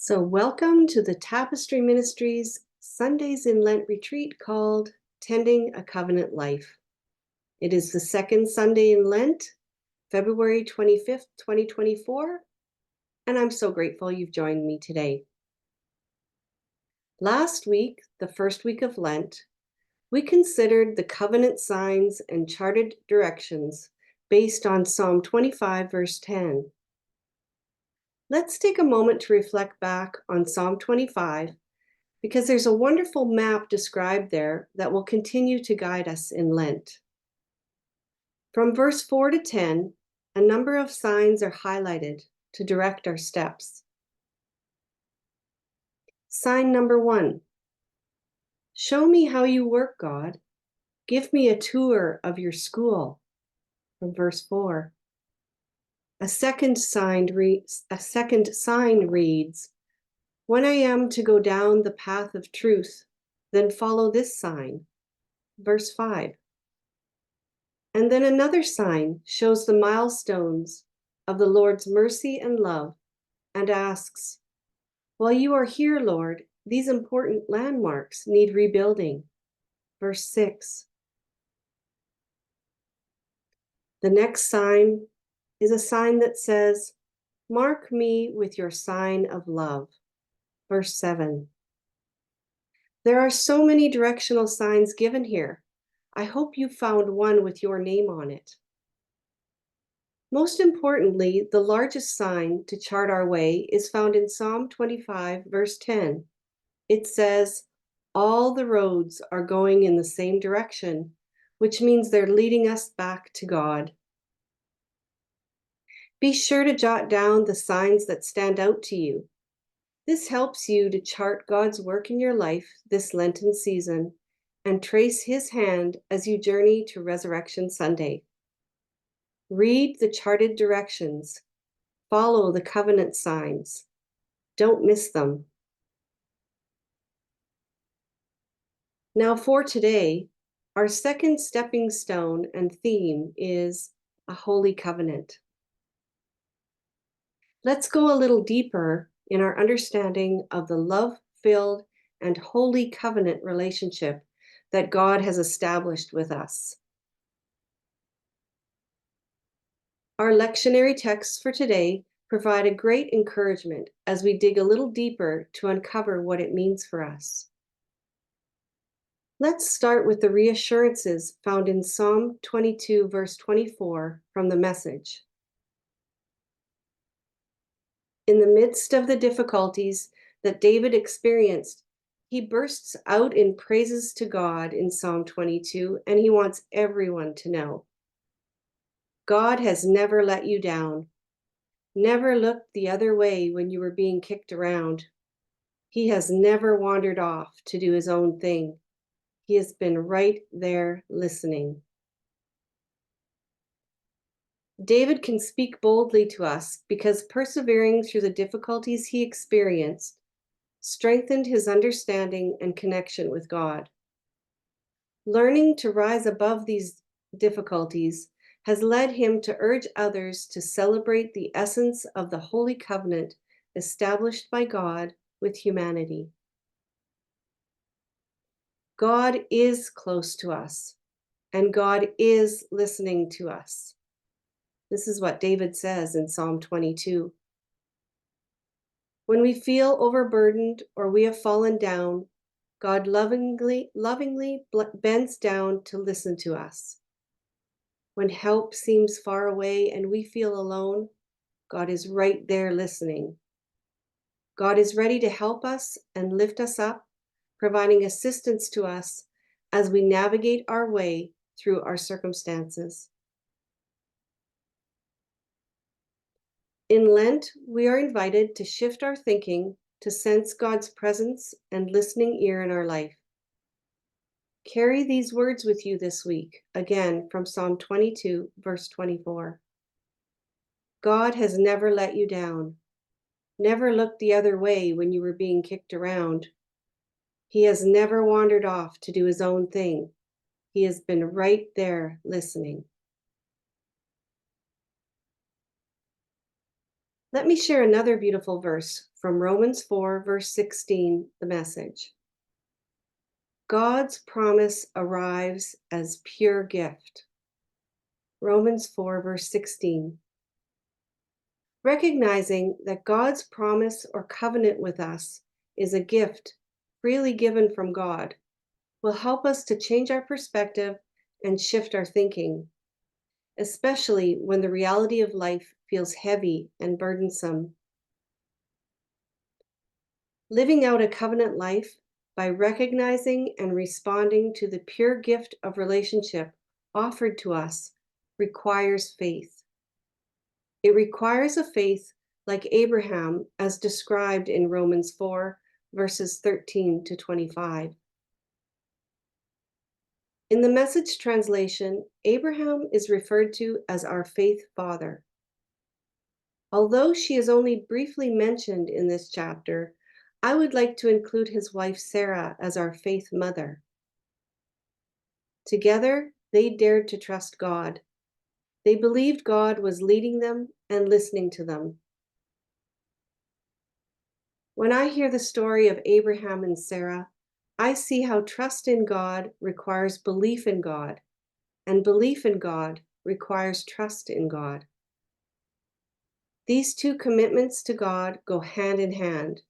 So, welcome to the Tapestry Ministries Sundays in Lent retreat called Tending a Covenant Life. It is the second Sunday in Lent, February 25th, 2024, and I'm so grateful you've joined me today. Last week, the first week of Lent, we considered the covenant signs and charted directions based on Psalm 25, verse 10. Let's take a moment to reflect back on Psalm 25 because there's a wonderful map described there that will continue to guide us in Lent. From verse 4 to 10, a number of signs are highlighted to direct our steps. Sign number 1, show me how you work, God. Give me a tour of your school, from verse 4. A second sign reads, when I am to go down the path of truth, then follow this sign, verse 5. And then another sign shows the milestones of the Lord's mercy and love and asks, while you are here, Lord, these important landmarks need rebuilding, verse 6. The next sign is a sign that says, mark me with your sign of love, verse 7. There are so many directional signs given here. I hope you found one with your name on it. Most importantly, the largest sign to chart our way is found in Psalm 25, verse 10. It says, all the roads are going in the same direction, which means they're leading us back to God. Be sure to jot down the signs that stand out to you. This helps you to chart God's work in your life this Lenten season and trace His hand as you journey to Resurrection Sunday. Read the charted directions. Follow the covenant signs. Don't miss them. Now for today, our second stepping stone and theme is a holy covenant. Let's go a little deeper in our understanding of the love-filled and holy covenant relationship that God has established with us. Our lectionary texts for today provide a great encouragement as we dig a little deeper to uncover what it means for us. Let's start with the reassurances found in Psalm 22, verse 24 from the Message. In the midst of the difficulties that David experienced, he bursts out in praises to God in Psalm 22, and he wants everyone to know. God has never let you down, never looked the other way when you were being kicked around. He has never wandered off to do his own thing. He has been right there listening. David can speak boldly to us because persevering through the difficulties he experienced strengthened his understanding and connection with God. Learning to rise above these difficulties has led him to urge others to celebrate the essence of the holy covenant established by God with humanity. God is close to us, and God is listening to us. This is what David says in Psalm 22. When we feel overburdened or we have fallen down, God lovingly bends down to listen to us. When help seems far away and we feel alone, God is right there listening. God is ready to help us and lift us up, providing assistance to us as we navigate our way through our circumstances. In Lent, we are invited to shift our thinking to sense God's presence and listening ear in our life. Carry these words with you this week, again from Psalm 22, verse 24. God has never let you down, never looked the other way when you were being kicked around. He has never wandered off to do his own thing. He has been right there listening. Let me share another beautiful verse from Romans 4, verse 16, the Message. God's promise arrives as pure gift. Romans 4, verse 16. Recognizing that God's promise or covenant with us is a gift freely given from God will help us to change our perspective and shift our thinking, especially when the reality of life feels heavy and burdensome. Living out a covenant life by recognizing and responding to the pure gift of relationship offered to us requires faith. It requires a faith like Abraham, as described in Romans 4, verses 13 to 25. In the Message translation, Abraham is referred to as our faith father. Although she is only briefly mentioned in this chapter, I would like to include his wife Sarah as our faith mother. Together, they dared to trust God. They believed God was leading them and listening to them. When I hear the story of Abraham and Sarah, I see how trust in God requires belief in God, and belief in God requires trust in God. These two commitments to God go hand in hand.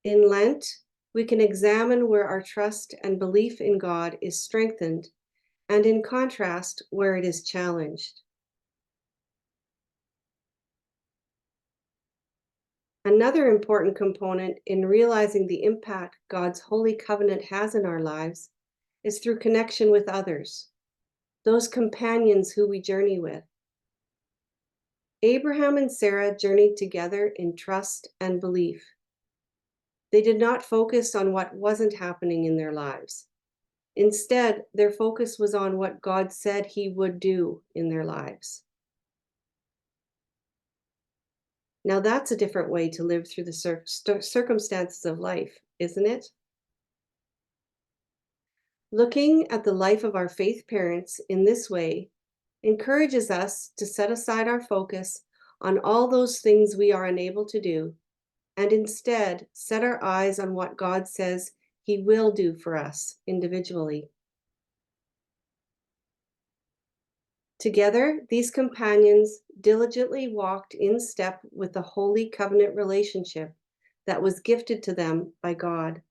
In Lent, we can examine where our trust and belief in God is strengthened, and in contrast, where it is challenged. Another important component in realizing the impact God's holy covenant has in our lives is through connection with others, those companions who we journey with. Abraham and Sarah journeyed together in trust and belief. They did not focus on what wasn't happening in their lives. Instead, their focus was on what God said He would do in their lives. Now, that's a different way to live through the circumstances of life, isn't it? Looking at the life of our faith parents in this way encourages us to set aside our focus on all those things we are unable to do, and instead set our eyes on what God says He will do for us individually. Together, these companions diligently walked in step with the holy covenant relationship that was gifted to them by God.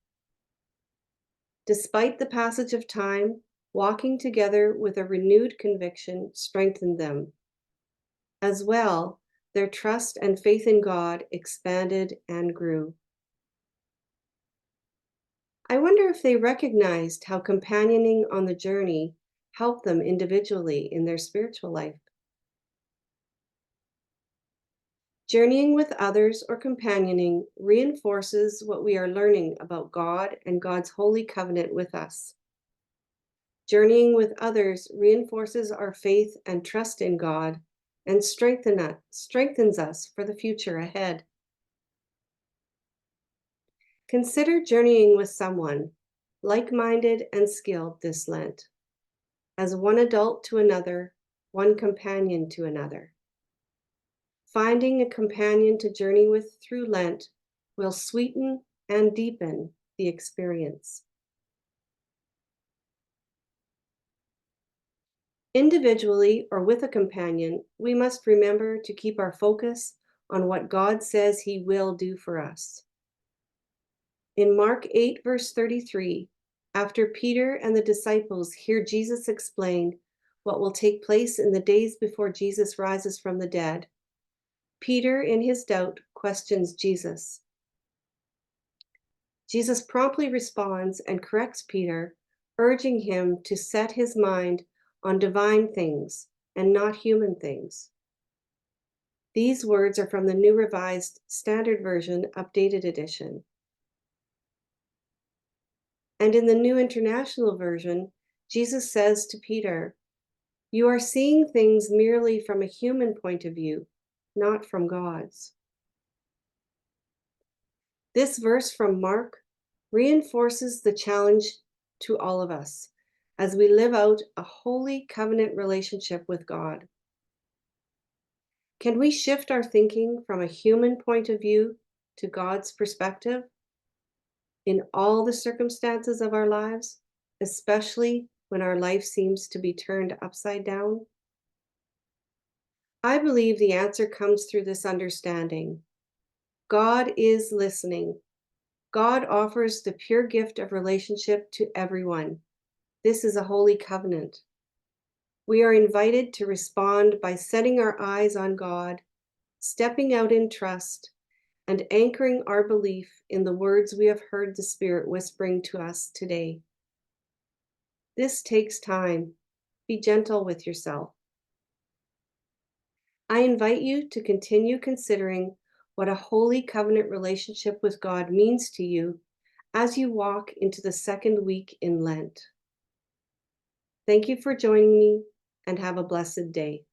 Despite the passage of time, walking together with a renewed conviction strengthened them. As well, their trust and faith in God expanded and grew. I wonder if they recognized how companioning on the journey helped them individually in their spiritual life. Journeying with others or companioning reinforces what we are learning about God and God's holy covenant with us. Journeying with others reinforces our faith and trust in God and strengthens us for the future ahead. Consider journeying with someone like-minded and skilled this Lent, as one adult to another, one companion to another. Finding a companion to journey with through Lent will sweeten and deepen the experience. Individually or with a companion, we must remember to keep our focus on what God says He will do for us. In Mark 8, verse 33, after Peter and the disciples hear Jesus explain what will take place in the days before Jesus rises from the dead, Peter, in his doubt, questions Jesus. Jesus promptly responds and corrects Peter, urging him to set his mind on divine things and not human things. These words are from the New Revised Standard Version, Updated Edition. And in the New International Version, Jesus says to Peter, "You are seeing things merely from a human point of view, not from God's." This verse from Mark reinforces the challenge to all of us as we live out a holy covenant relationship with God. Can we shift our thinking from a human point of view to God's perspective in all the circumstances of our lives, especially when our life seems to be turned upside down? I believe the answer comes through this understanding. God is listening. God offers the pure gift of relationship to everyone. This is a holy covenant. We are invited to respond by setting our eyes on God, stepping out in trust, and anchoring our belief in the words we have heard the Spirit whispering to us today. This takes time. Be gentle with yourself. I invite you to continue considering what a holy covenant relationship with God means to you as you walk into the second week in Lent. Thank you for joining me, and have a blessed day.